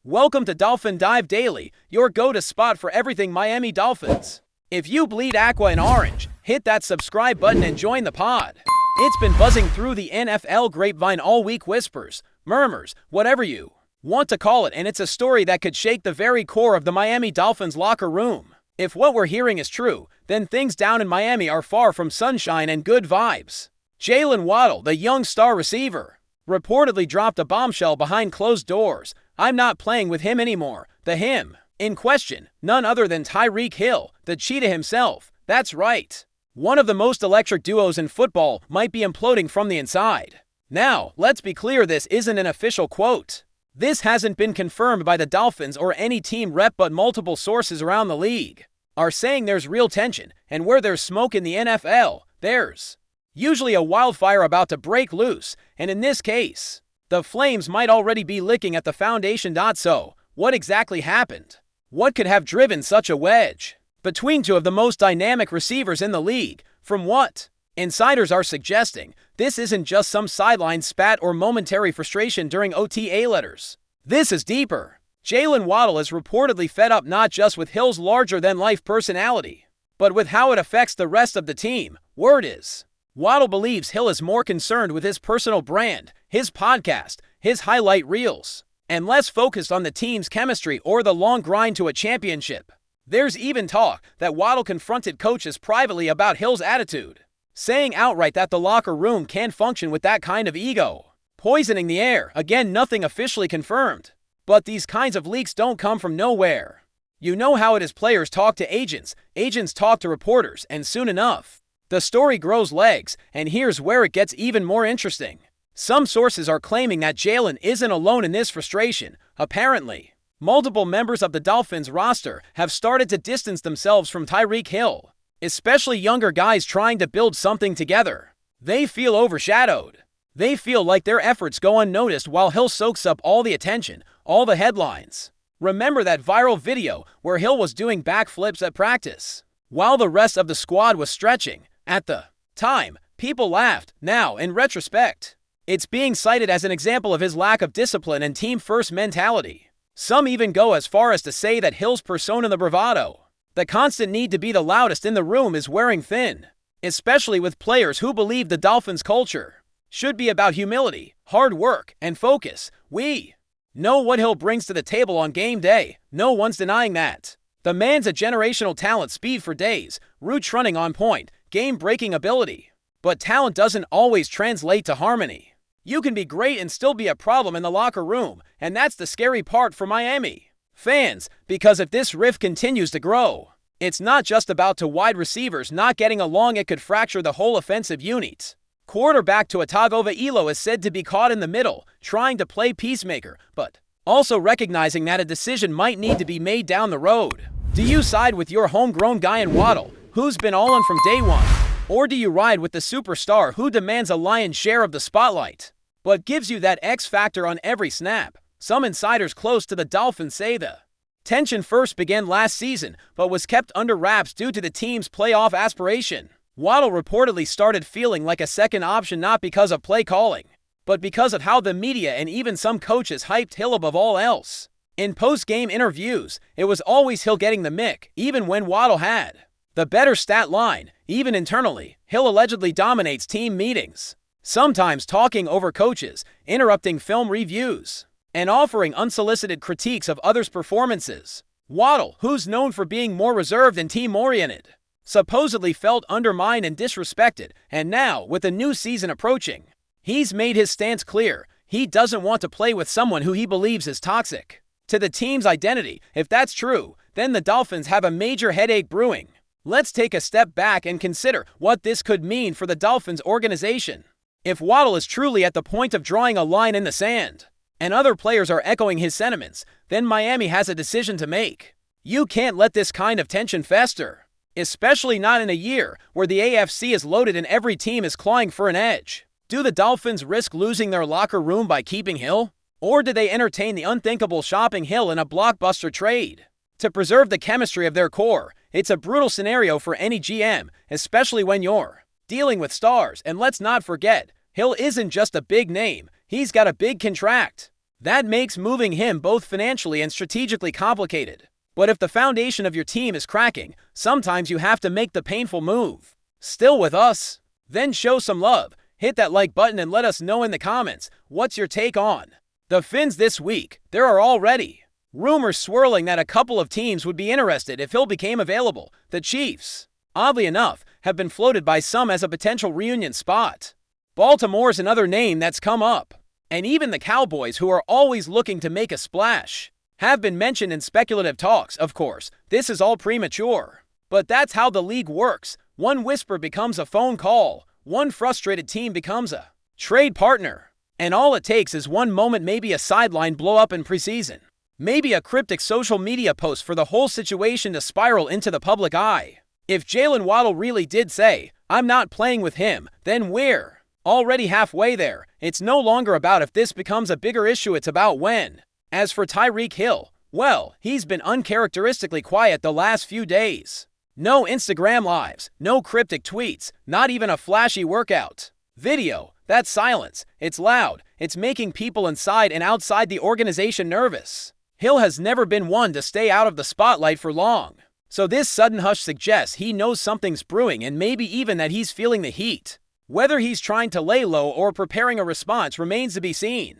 Welcome to Dolphin Dive Daily, your go-to spot for everything Miami Dolphins. If you bleed aqua and orange, hit that subscribe button and join the pod. It's been buzzing through the NFL grapevine all week, whispers, murmurs, whatever you want to call it, and it's a story that could shake the very core of the Miami Dolphins locker room. If what we're hearing is true, then things down in Miami are far from sunshine and good vibes. Jaylen Waddle, the young star receiver, reportedly dropped a bombshell behind closed doors. "I'm not playing with him anymore." The him in question, none other than Tyreek Hill, the cheetah himself. That's right. One of the most electric duos in football might be imploding from the inside. Now, let's be clear, this isn't an official quote. This hasn't been confirmed by the Dolphins or any team rep, but multiple sources around the league are saying there's real tension, and where there's smoke in the NFL, there's usually a wildfire about to break loose, and in this case, the flames might already be licking at the foundation. So, what exactly happened? What could have driven such a wedge between two of the most dynamic receivers in the league? From what insiders are suggesting, this isn't just some sideline spat or momentary frustration during OTA letters. This is deeper. Jaylen Waddle is reportedly fed up not just with Hill's larger-than-life personality, but with how it affects the rest of the team. Word is, Waddle believes Hill is more concerned with his personal brand, his podcast, his highlight reels, and less focused on the team's chemistry or the long grind to a championship. There's even talk that Waddle confronted coaches privately about Hill's attitude, saying outright that the locker room can't function with that kind of ego poisoning the air. Again, nothing officially confirmed, but these kinds of leaks don't come from nowhere. You know how it is. Players talk to agents, agents talk to reporters, and soon enough, the story grows legs. And here's where it gets even more interesting. Some sources are claiming that Jaylen isn't alone in this frustration. Apparently, multiple members of the Dolphins roster have started to distance themselves from Tyreek Hill, especially younger guys trying to build something together. They feel overshadowed. They feel like their efforts go unnoticed while Hill soaks up all the attention, all the headlines. Remember that viral video where Hill was doing backflips at practice while the rest of the squad was stretching? At the time, people laughed. Now, in retrospect, it's being cited as an example of his lack of discipline and team-first mentality. Some even go as far as to say that Hill's persona, the bravado, the constant need to be the loudest in the room, is wearing thin, especially with players who believe the Dolphins culture should be about humility, hard work, and focus. We know what Hill brings to the table on game day. No one's denying that. The man's a generational talent, speed for days, route running on point, game-breaking ability. But talent doesn't always translate to harmony. You can be great and still be a problem in the locker room, and that's the scary part for Miami fans, because if this rift continues to grow, it's not just about two wide receivers not getting along. It could fracture the whole offensive unit. Quarterback Tua Tagovailoa is said to be caught in the middle, trying to play peacemaker, but also recognizing that a decision might need to be made down the road. Do you side with your homegrown guy in Waddle, who's been all in from day one? Or do you ride with the superstar who demands a lion's share of the spotlight, but gives you that X factor on every snap? Some insiders close to the Dolphins say the tension first began last season, but was kept under wraps due to the team's playoff aspiration. Waddle reportedly started feeling like a second option, not because of play calling, but because of how the media and even some coaches hyped Hill above all else. In post-game interviews, it was always Hill getting the mick, even when Waddle had the better stat line. Even internally, Hill allegedly dominates team meetings, sometimes talking over coaches, interrupting film reviews, and offering unsolicited critiques of others' performances. Waddle, who's known for being more reserved and team-oriented, supposedly felt undermined and disrespected, and now, with the new season approaching, he's made his stance clear. He doesn't want to play with someone who he believes is toxic to the team's identity. If that's true, then the Dolphins have a major headache brewing. Let's take a step back and consider what this could mean for the Dolphins organization. If Waddle is truly at the point of drawing a line in the sand, and other players are echoing his sentiments, then Miami has a decision to make. You can't let this kind of tension fester, especially not in a year where the AFC is loaded and every team is clawing for an edge. Do the Dolphins risk losing their locker room by keeping Hill? Or do they entertain the unthinkable shopping Hill in a blockbuster trade to preserve the chemistry of their core? It's a brutal scenario for any GM, especially when you're dealing with stars. And let's not forget, Hill isn't just a big name, he's got a big contract. That makes moving him both financially and strategically complicated. But if the foundation of your team is cracking, sometimes you have to make the painful move. Still with us? Then show some love. Hit that like button and let us know in the comments, what's your take on the Finns this week? There are already rumors swirling that a couple of teams would be interested if Hill became available. The Chiefs, oddly enough, have been floated by some as a potential reunion spot. Baltimore's another name that's come up. And even the Cowboys, who are always looking to make a splash, have been mentioned in speculative talks. Of course, this is all premature. But that's how the league works. One whisper becomes a phone call. One frustrated team becomes a trade partner. And all it takes is one moment, maybe a sideline blow up in preseason. Maybe a cryptic social media post for the whole situation to spiral into the public eye. If Jaylen Waddle really did say, "I'm not playing with him," then we're already halfway there. It's no longer about if this becomes a bigger issue, it's about when. As for Tyreek Hill, well, he's been uncharacteristically quiet the last few days. No Instagram lives, no cryptic tweets, not even a flashy workout video. That silence, it's loud, it's making people inside and outside the organization nervous. Hill has never been one to stay out of the spotlight for long. So this sudden hush suggests he knows something's brewing, and maybe even that he's feeling the heat. Whether he's trying to lay low or preparing a response remains to be seen.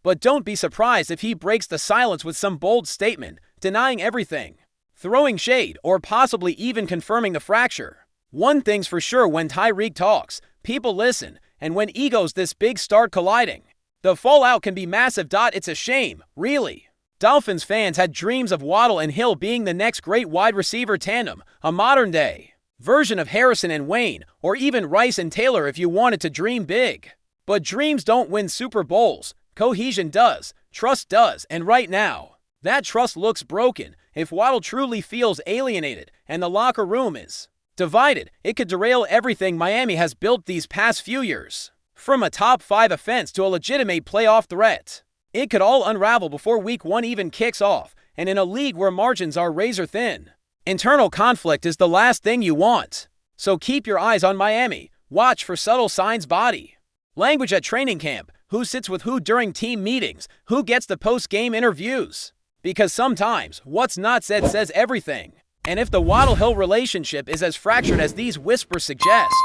But don't be surprised if he breaks the silence with some bold statement, denying everything, throwing shade, or possibly even confirming the fracture. One thing's for sure: when Tyreek talks, people listen, and when egos this big start colliding, the fallout can be massive. It's a shame, really. Dolphins fans had dreams of Waddle and Hill being the next great wide receiver tandem, a modern-day version of Harrison and Wayne, or even Rice and Taylor if you wanted to dream big. But dreams don't win Super Bowls. Cohesion does, trust does, and right now, that trust looks broken. If Waddle truly feels alienated and the locker room is divided, it could derail everything Miami has built these past few years. From a top 5 offense to a legitimate playoff threat, it could all unravel before week 1 even kicks off, and in a league where margins are razor thin, internal conflict is the last thing you want. So keep your eyes on Miami. Watch for subtle signs: body language at training camp, who sits with who during team meetings, who gets the post-game interviews. Because sometimes what's not said says everything. And if the Waddle-Hill relationship is as fractured as these whispers suggest,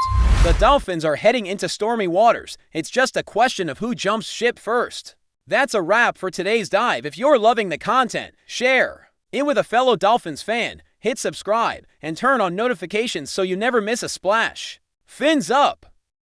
the Dolphins are heading into stormy waters. It's just a question of who jumps ship first. That's a wrap for today's dive. If you're loving the content, share it with a fellow Dolphins fan, hit subscribe, and turn on notifications so you never miss a splash. Fins up!